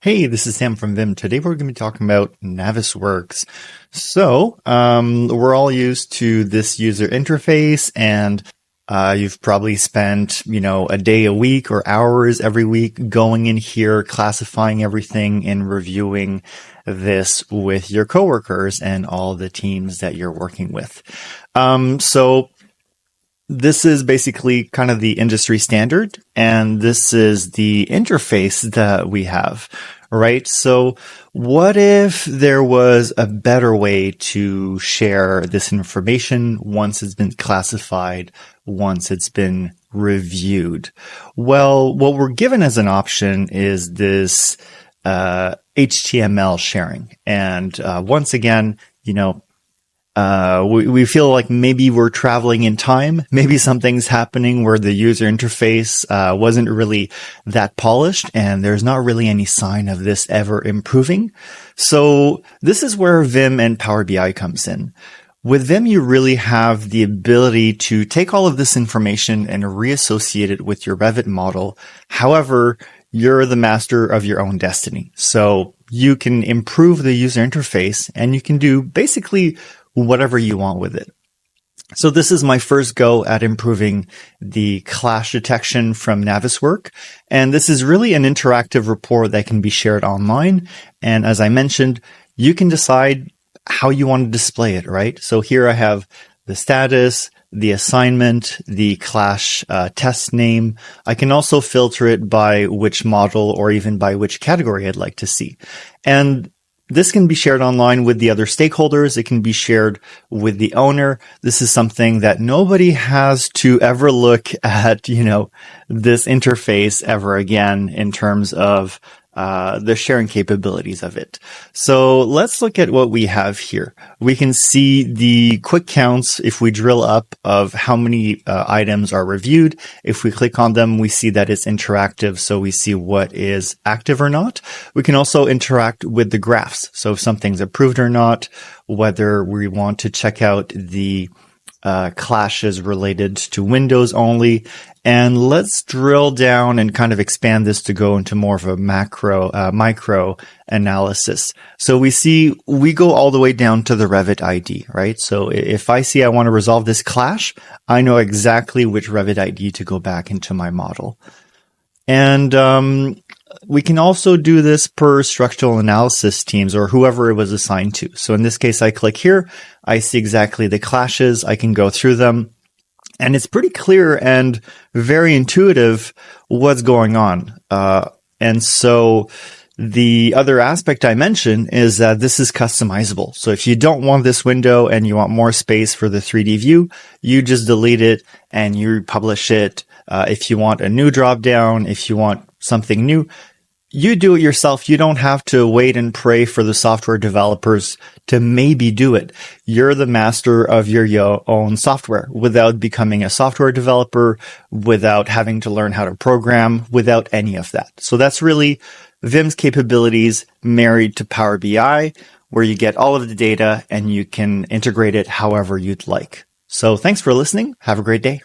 Hey, this is Sam from Vim. Today we're going to be talking about Navisworks. We're all used to this user interface, and you've probably spent, a day a week or hours every week going in here, classifying everything and reviewing this with your coworkers and all the teams that you're working with. This is basically kind of the industry standard, and this is the interface that we have, right? So what if there was a better way to share this information once it's been classified, once it's been reviewed? Well, what we're given as an option is this HTML sharing. And once again, we feel like maybe we're traveling in time. Maybe something's happening where the user interface wasn't really that polished, and there's not really any sign of this ever improving. So this is where Vim and Power BI comes in. With Vim, you really have the ability to take all of this information and reassociate it with your Revit model. However, you're the master of your own destiny. So you can improve the user interface, and you can do basically whatever you want with it. So this is my first go at improving the clash detection from Naviswork. And this is really an interactive report that can be shared online. And as I mentioned, you can decide how you want to display it, right? So here I have the status, the assignment, the clash test name. I can also filter it by which model or even by which category I'd like to see. And this can be shared online with the other stakeholders. It can be shared with the owner. This is something that nobody has to ever look at, this interface ever again in terms of the sharing capabilities of it. So let's look at what we have here. We can see the quick counts if we drill up of how many items are reviewed. If we click on them, we see that it's interactive, so we see what is active or not. We can also interact with the graphs. So if something's approved or not, whether we want to check out the clashes related to Windows only. And let's drill down and kind of expand this to go into more of a micro analysis. So we go all the way down to the Revit ID, right? So if I see I want to resolve this clash, I know exactly which Revit ID to go back into my model. And we can also do this per structural analysis teams or whoever it was assigned to. So in this case, I click here. I see exactly the clashes. I can go through them. And it's pretty clear and very intuitive what's going on. And so the other aspect I mentioned is that this is customizable. So if you don't want this window and you want more space for the 3D view, you just delete it and you publish it. If you want a new dropdown, if you want something new, you do it yourself. You don't have to wait and pray for the software developers to maybe do it. You're the master of your own software without becoming a software developer, without having to learn how to program, without any of that. So that's really Vim's capabilities married to Power BI, where you get all of the data and you can integrate it however you'd like. So thanks for listening. Have a great day.